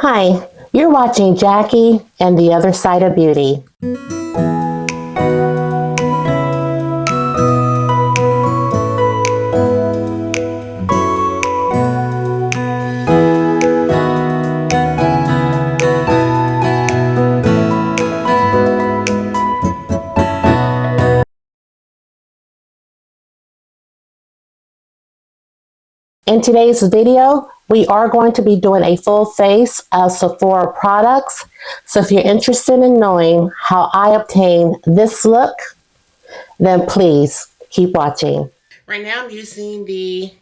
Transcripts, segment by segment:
Hi, you're watching Jackie and the Other Side of Beauty. In today's video, we are going to be doing a full face of Sephora products. So if you're interested in knowing how I obtain this look, then please keep watching. Right now I'm using the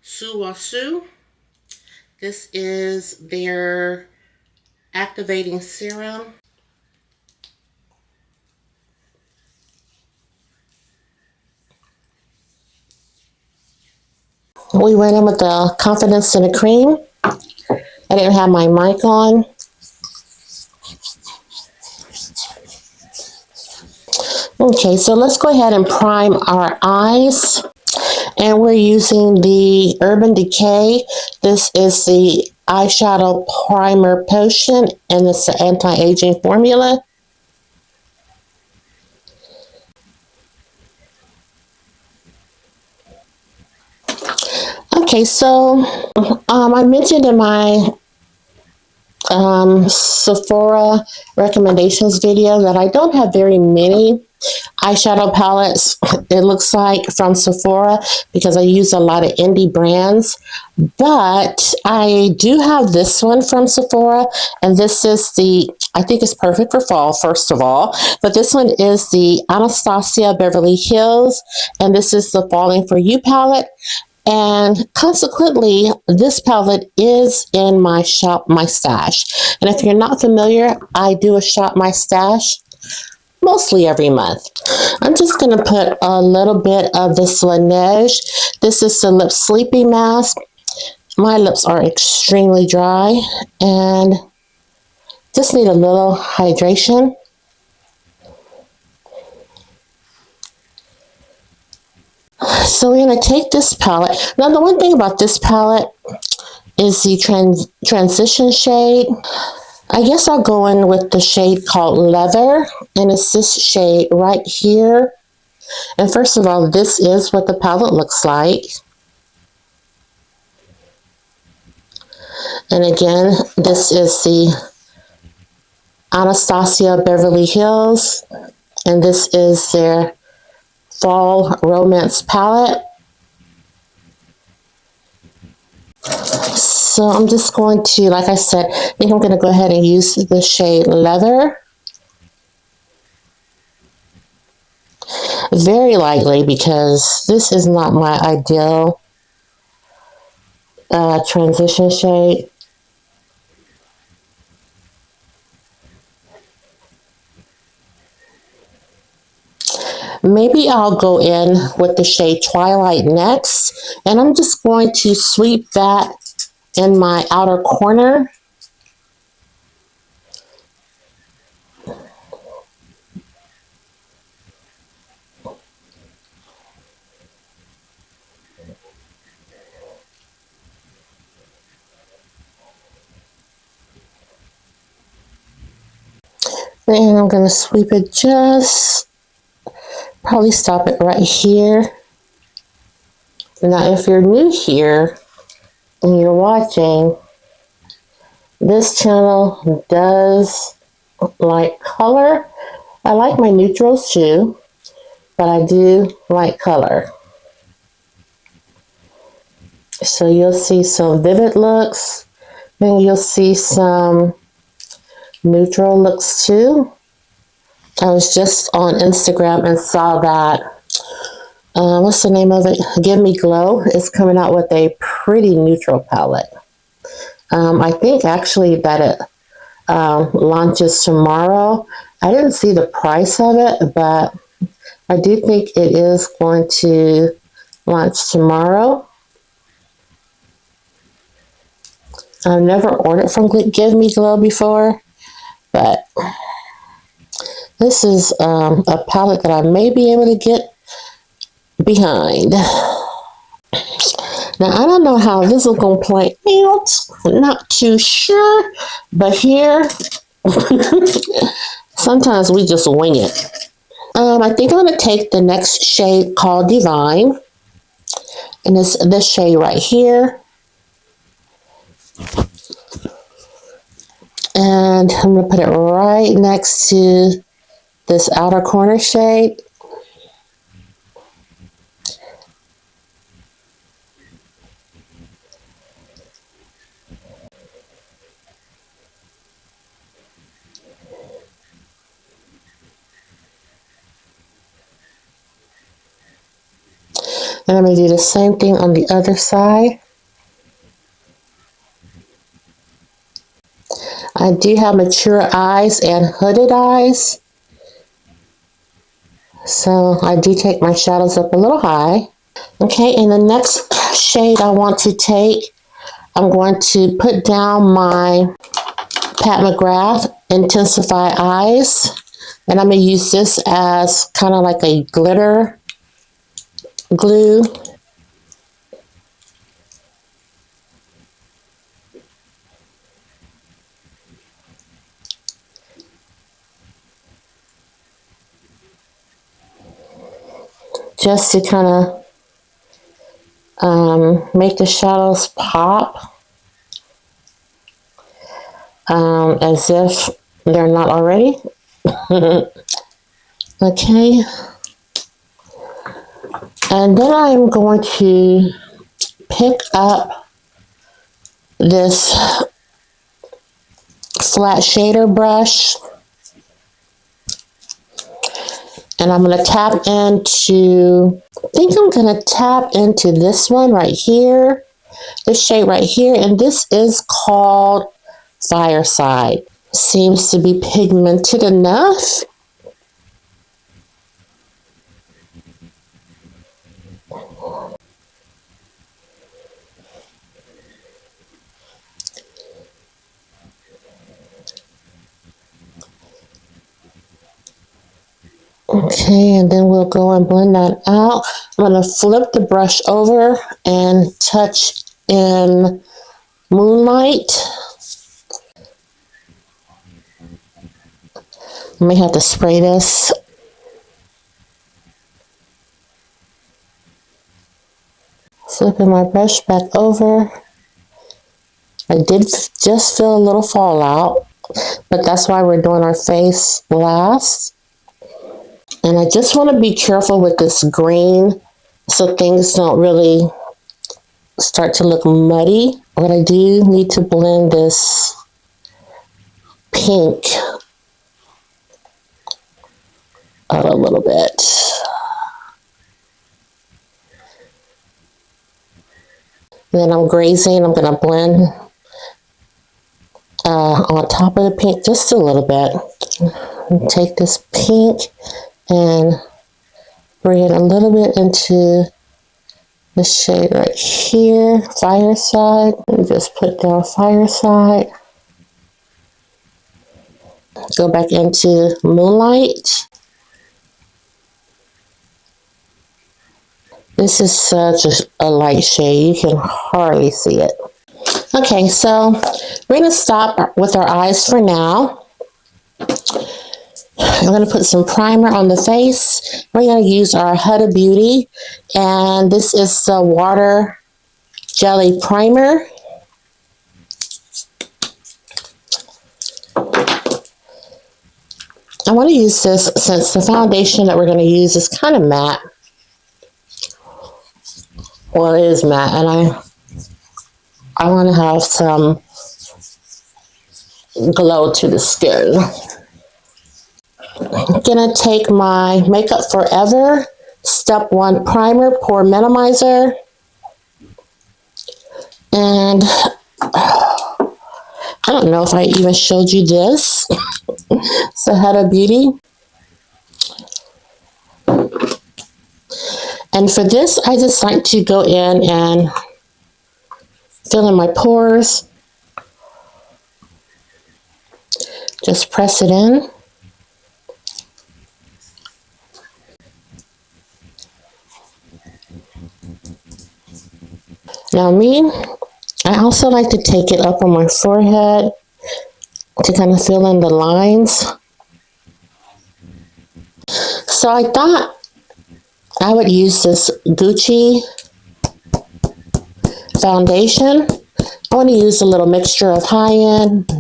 Suwasu. This is their activating serum. We went in with the Confidence in a Cream. I didn't have my mic on. Okay, so let's go ahead and prime our eyes. And we're using the Urban Decay. This is the eyeshadow primer potion, and it's the anti-aging formula. Okay, so I mentioned in my Sephora recommendations video that I don't have very many eyeshadow palettes, it looks like, from Sephora, because I use a lot of indie brands. But I do have this one from Sephora, and this is I think it's perfect for fall, first of all, but this one is the Anastasia Beverly Hills, and this is the Falling For You palette. And consequently, this palette is in my Shop My Stash. And if you're not familiar, I do a Shop My Stash mostly every month. I'm just going to put a little bit of this Laneige. This is the Lip Sleeping Mask. My lips are extremely dry and just need a little hydration. So we're going to take this palette. Now, the one thing about this palette is the transition shade. I guess I'll go in with the shade called Leather, and it's this shade right here. And first of all, this is what the palette looks like. And again, this is the Anastasia Beverly Hills, and this is their Fall Romance palette. So I'm just going to, like I said, I think I'm going to go ahead and use the shade Leather. Very lightly, because this is not my ideal transition shade. Maybe I'll go in with the shade Twilight next, and I'm just going to sweep that in my outer corner. And I'm going to sweep it just, probably stop it right here. Now, if you're new here and you're watching, this channel does like color. I like my neutrals too, but I do like color. So you'll see some vivid looks, then you'll see some neutral looks too. I was just on Instagram and saw that, what's the name of it? Give Me Glow is coming out with a pretty neutral palette. I think actually that it launches tomorrow. I didn't see the price of it, but I do think it is going to launch tomorrow. I've never ordered from Give Me Glow before, but this is a palette that I may be able to get behind. Now, I don't know how this is going to play out. I'm not too sure. But here, sometimes we just wing it. I think I'm going to take the next shade called Divine. And it's this shade right here. And I'm going to put it right next to this outer corner shade. And I'm going to do the same thing on the other side. I do have mature eyes and hooded eyes. So I do take my shadows up a little high. Okay, and the next shade I want to take, I'm going to put down my Pat McGrath Intensify Eyes. And I'm going to use this as kind of like a glitter glue. Just to kind of make the shadows pop as if they're not already. Okay. And then I'm going to pick up this flat shader brush. And I'm going to tap into, I think I'm going to tap into this one right here. This shade right here. And this is called Fireside. Seems to be pigmented enough. Okay, and then we'll go and blend that out. I'm going to flip the brush over and touch in Moonlight. I may have to spray this. Flipping my brush back over. I did just feel a little fallout, but that's why we're doing our face last. And I just want to be careful with this green so things don't really start to look muddy. But I do need to blend this pink out a little bit. And then I'm grazing. I'm going to blend on top of the pink just a little bit. Take this pink and bring it a little bit into the shade right here, Fireside. And just put down Fireside. Go back into Moonlight. This is such a light shade. You can hardly see it. Okay, so we're going to stop with our eyes for now. I'm going to put some primer on the face. We're going to use our Huda Beauty. And this is the Water Jelly Primer. I want to use this since the foundation that we're going to use is kind of matte. Well, it is matte. And I want to have some glow to the skin. I'm going to take my Makeup Forever Step 1 Primer Pore Minimizer. And I don't know if I even showed you this. It's a Huda Beauty. And for this, I just like to go in and fill in my pores. Just press it in. Now I also like to take it up on my forehead to kind of fill in the lines. So I thought I would use this Gucci foundation. I want to use a little mixture of high-end,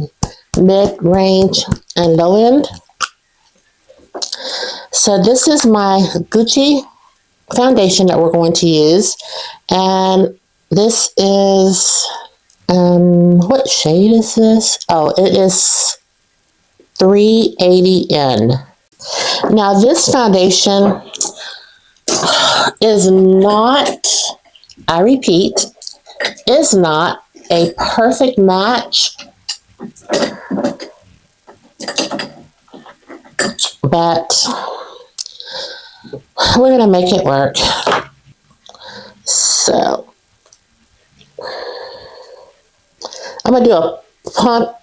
mid-range, and low-end. So this is my Gucci foundation that we're going to use. And this is, what shade is this? Oh, it is 380N. Now this foundation is not, I repeat, is not a perfect match, but we're going to make it work. So I'm going to do a pump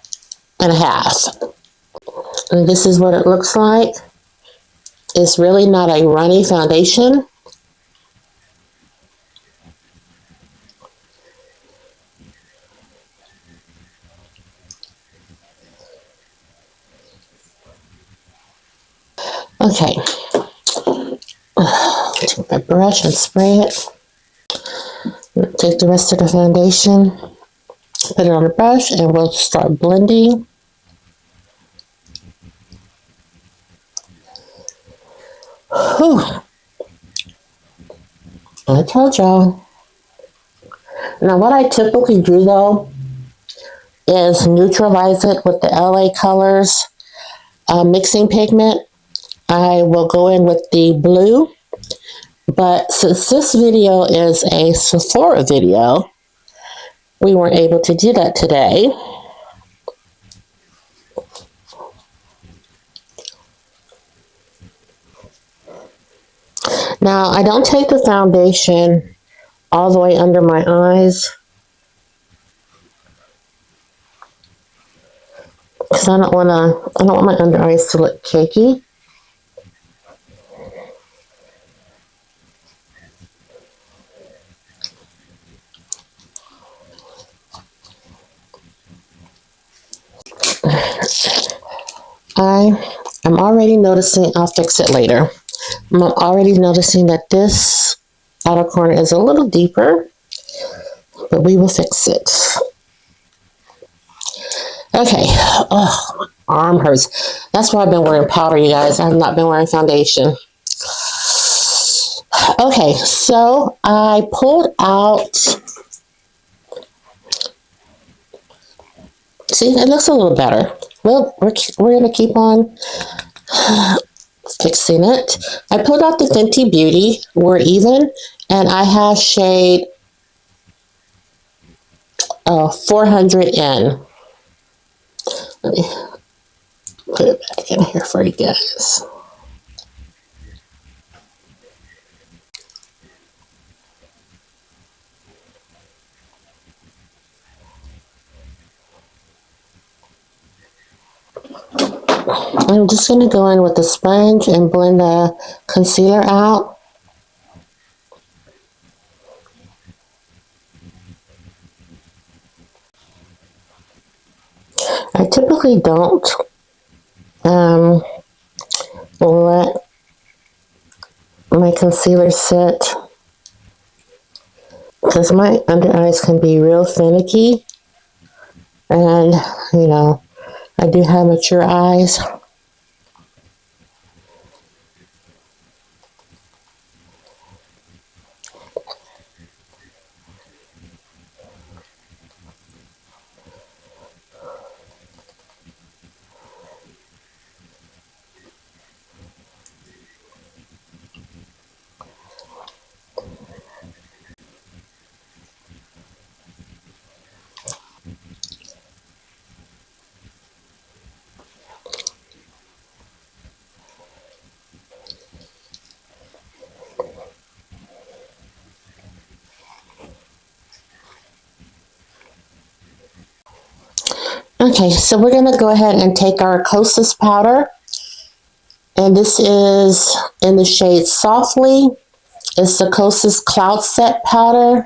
and a half. And this is what it looks like. It's really not a runny foundation. Okay. Take my brush and spray it. Take the rest of the foundation, put it on the brush, and we'll start blending. Whew. I told y'all. Now what I typically do though is neutralize it with the LA Colors mixing pigment. I will go in with the blue, but since this video is a Sephora video, we weren't able to do that today. Now, I don't take the foundation all the way under my eyes because I don't want my under eyes to look cakey. I'm already noticing, I'll fix it later. I'm already noticing that this outer corner is a little deeper, but we will fix it. Okay. Oh, my arm hurts. That's why I've been wearing powder, you guys. I have not been wearing foundation. Okay, so I pulled out. See, it looks a little better. Well, we're going to keep on fixing it. I pulled out the Fenty Beauty We're Even, and I have shade 400N. Let me put it back in here for you guys. I'm just going to go in with the sponge and blend the concealer out. I typically don't let my concealer sit because my under eyes can be real finicky, and you know, I do have mature eyes. Okay, so we're going to go ahead and take our Kosas powder, and this is in the shade Softly. It's the Kosas Cloud Set powder.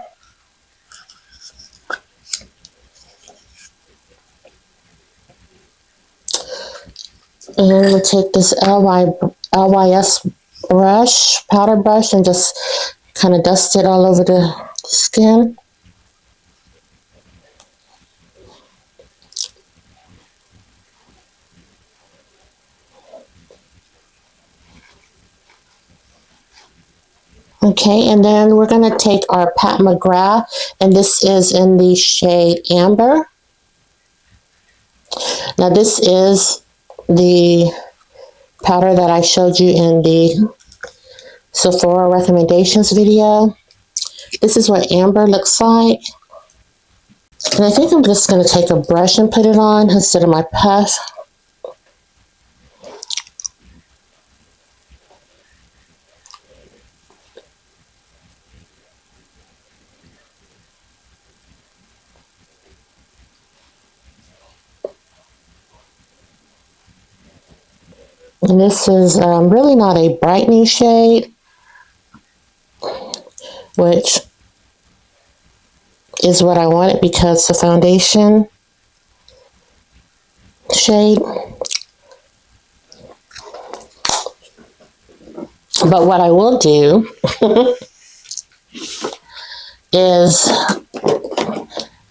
And we'll take this LYS brush, powder brush, and just kind of dust it all over the skin. Okay, and then we're going to take our Pat McGrath, and this is in the shade Amber. Now this is the powder that I showed you in the Sephora recommendations video. This is what Amber looks like. And I think I'm just going to take a brush and put it on instead of my puff. And this is really not a brightening shade, which is what I wanted because the foundation shade. But what I will do is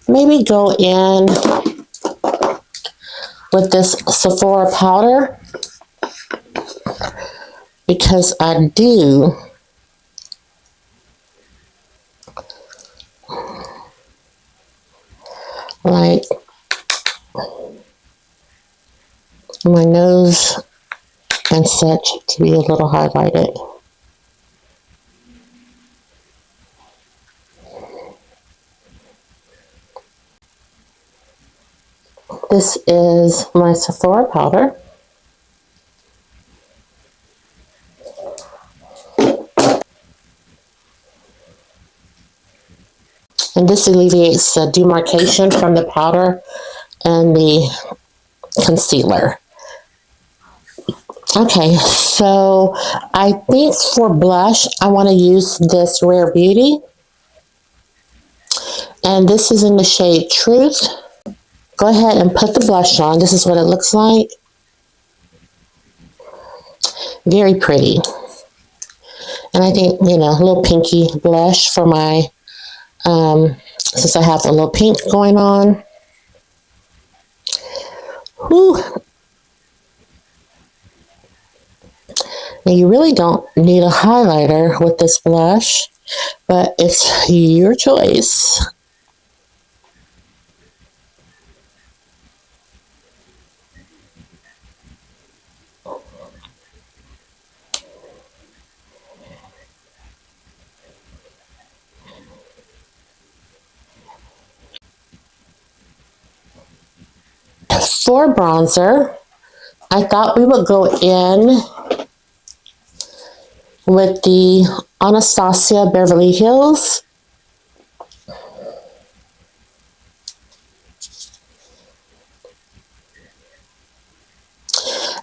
maybe go in with this Sephora powder, because I do like my nose and such to be a little highlighted. This is my Sephora powder. And this alleviates the demarcation from the powder and the concealer. Okay, so I think for blush, I want to use this Rare Beauty. And this is in the shade Truth. Go ahead and put the blush on. This is what it looks like. Very pretty. And I think, you know, a little pinky blush for my, since I have a little pink going on. Whew. Now you really don't need a highlighter with this blush, but it's your choice. For bronzer, I thought we would go in with the Anastasia Beverly Hills.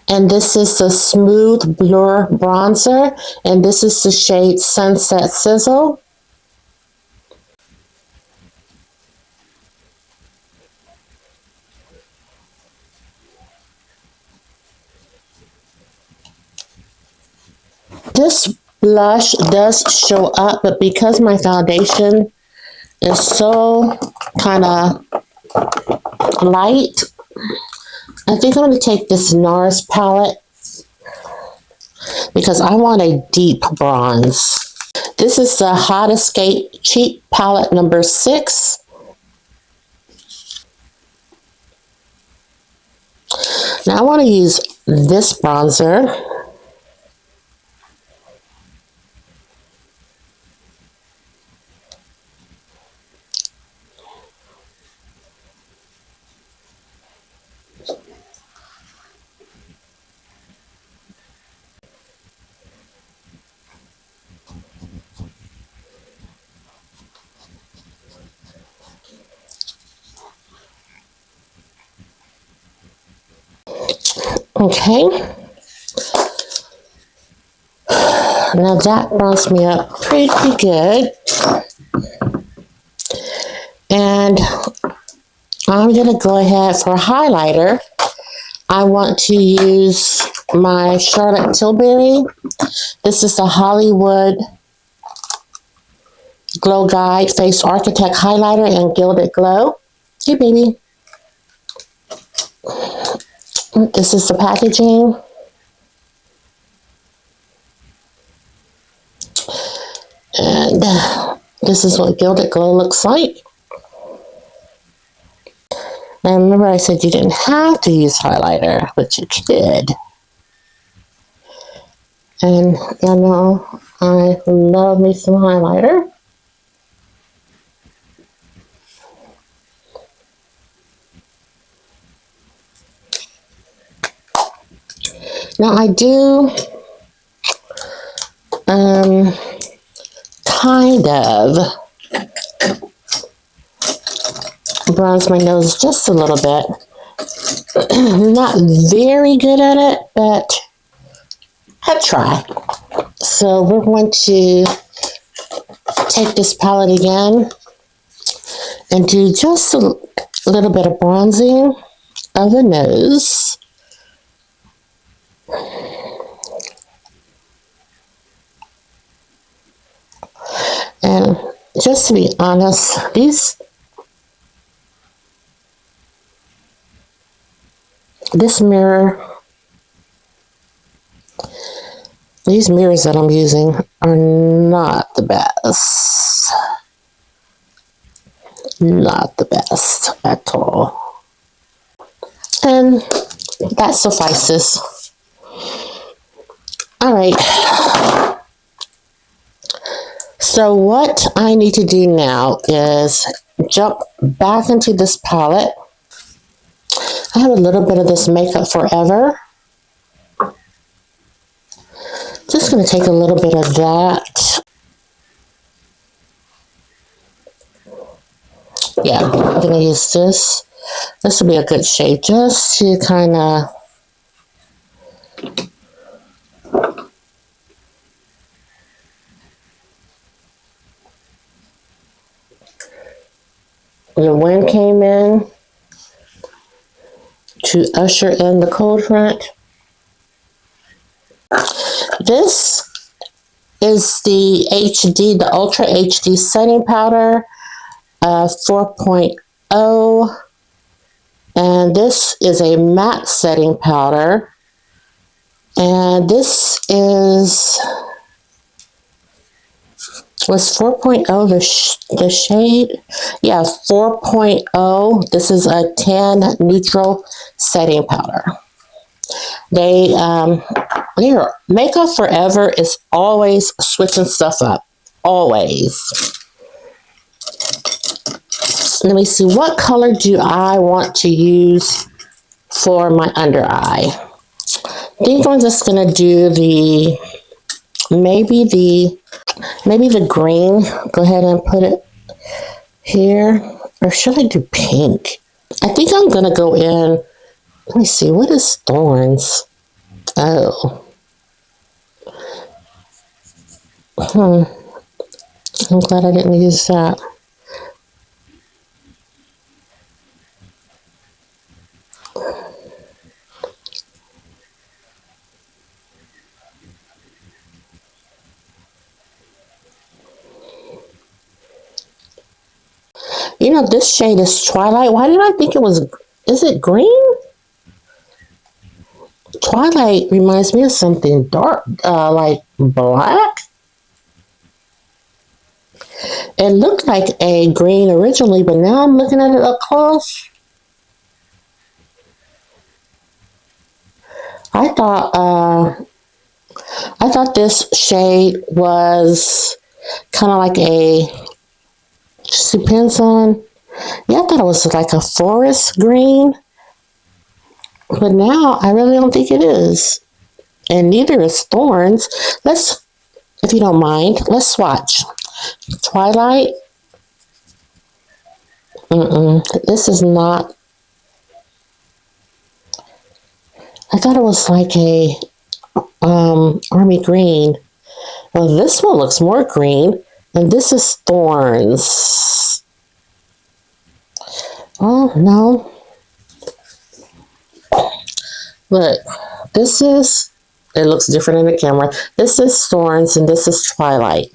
And this is the Smooth Blur Bronzer, and this is the shade Sunset Sizzle. This blush does show up, but because my foundation is so kind of light, I think I'm going to take this Nars palette because I want a deep bronze. This is the Hot Escape Cheap Palette number 6. Now I want to use this bronzer. Okay, now that bronzed me up pretty good, and I'm going to go ahead for a highlighter. I want to use my Charlotte Tilbury. This is the Hollywood Glow Guide Face Architect Highlighter and Gilded Glow. Hey, baby. This is the packaging. And this is what Gilded Glow looks like. And remember I said you didn't have to use highlighter, but you could. And you know, I love me some highlighter. Now I do kind of bronze my nose just a little bit. Not very good at it, but I try. So we're going to take this palette again and do just a little bit of bronzing of the nose. And just to be honest, these mirrors that I'm using are not the best. Not the best at all. And that suffices. All right. So what I need to do now is jump back into this palette. I have a little bit of this Makeup Forever. Just going to take a little bit of that. Yeah, I'm going to use this. This will be a good shade just to kind of the wind came in to usher in the cold front. This is the HD, the Ultra HD setting powder, 4.0, and this is a matte setting powder, and this was 4.0 the shade? Yeah, 4.0. This is a tan neutral setting powder. Makeup Forever is always switching stuff up. Always. Let me see. What color do I want to use for my under eye? I think I'm just going to do maybe the green. Go ahead and put it here. Or should I do pink? I think I'm going to go in. Let me see. What is Thorns? Oh. I'm glad I didn't use that. You know, this shade is Twilight. Why did I think it was... Is it green? Twilight reminds me of something dark, like black. It looked like a green originally, but now I'm looking at it up close. I thought this shade was kind of like a... Just depends on... Yeah, I thought it was like a forest green. But now, I really don't think it is. And neither is Thorns. If you don't mind, let's swatch. Twilight. This is not... I thought it was like a army green. Well, this one looks more green. And this is Thorns. Oh, no. Look, this is, it looks different in the camera. This is Thorns and this is Twilight.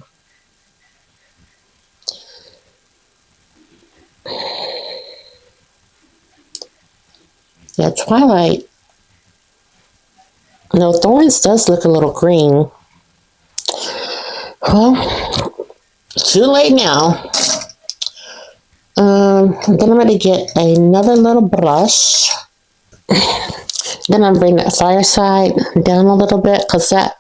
Yeah, Twilight. No, Thorns does look a little green. Well, too late now. Then I'm going to get another little brush. Then I'm bring that Fireside down a little bit because that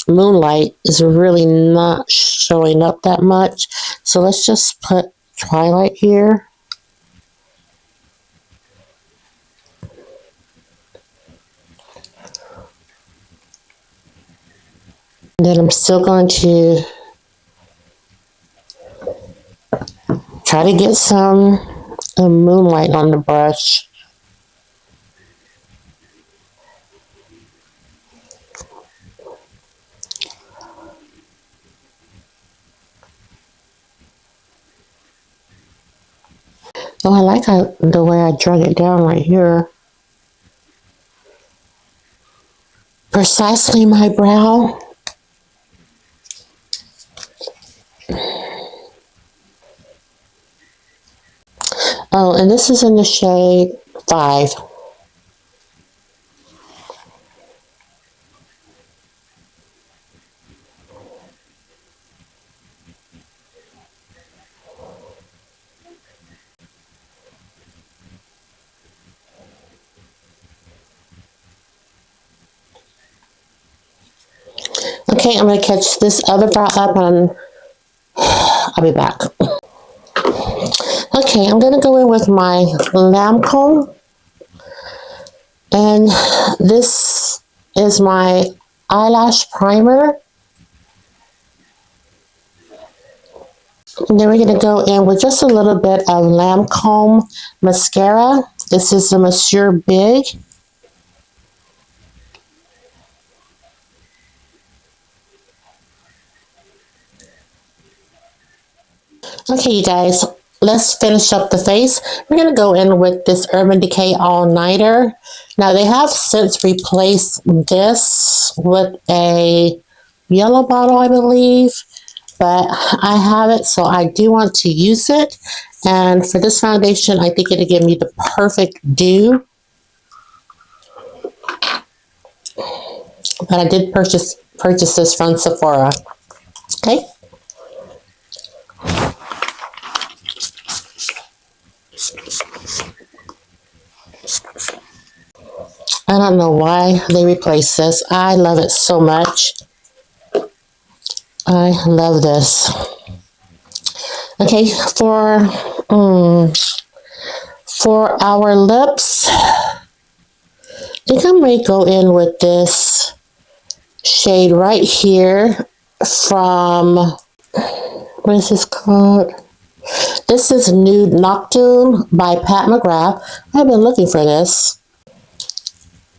moonlight is really not showing up that much. So let's just put Twilight here. And then I'm still going to try to get some moonlight on the brush. Oh, I like the way I drug it down right here. Precisely my brow. Oh, and this is in the shade 5. Okay, I'm going to catch this other brow up and I'll be back. Okay, I'm going to go in with my Lancôme. And this is my eyelash primer. And then we're going to go in with just a little bit of Lancôme mascara. This is the Monsieur Big. Okay, you guys, let's finish up the face. We're going to go in with this Urban Decay All Nighter. Now, they have since replaced this with a yellow bottle, I believe. But I have it, so I do want to use it. And for this foundation, I think it'll give me the perfect dew. But I did purchase this from Sephora. Okay. I don't know why they replaced this. I love it so much. I love this. Okay, for our lips, I think I'm going to go in with this shade right here from, what is this called? This is Nude Nocturne by Pat McGrath. I've been looking for this.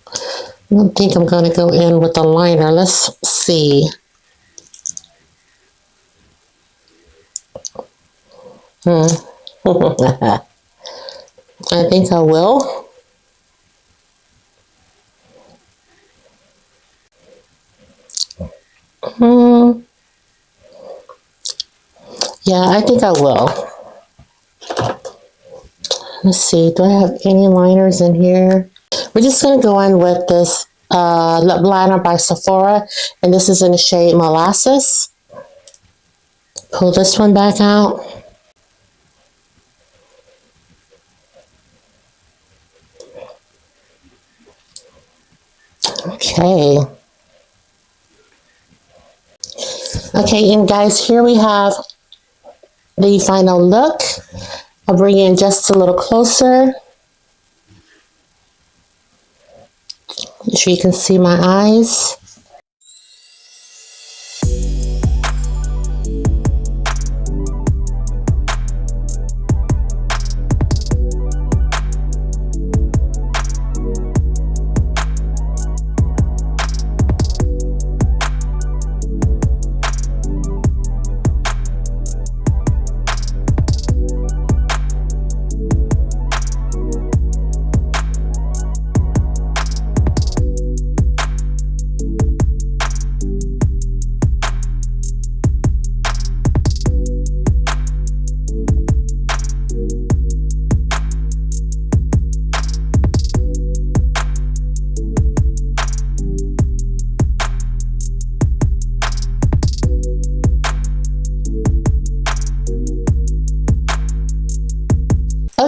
I don't think I'm going to go in with the liner. Let's see. I think I will. Yeah, I think I will. Let's see. Do I have any liners in here? We're just going to go in with this lip liner by Sephora. And this is in the shade Molasses. Pull this one back out. Okay. Okay, and guys, here we have the final look. I'll bring in just a little closer. Make sure you can see my eyes.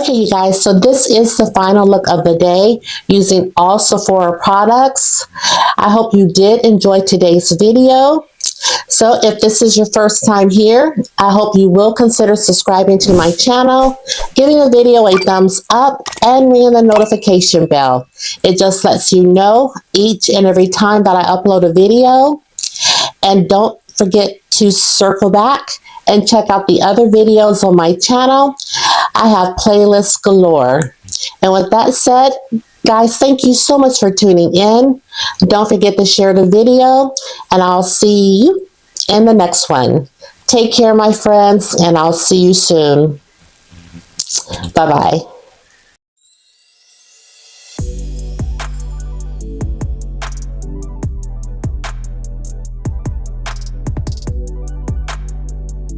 Okay, you guys, so this is the final look of the day using all Sephora products. I hope you did enjoy today's video. So if this is your first time here, I hope you will consider subscribing to my channel, giving the video a thumbs up, and ringing the notification bell. It just lets you know each and every time that I upload a video. And don't forget to circle back and check out the other videos on my channel. I have playlists galore. And with that said, guys, thank you so much for tuning in. Don't forget to share the video, and I'll see you in the next one. Take care, my friends, and I'll see you soon. Bye-bye.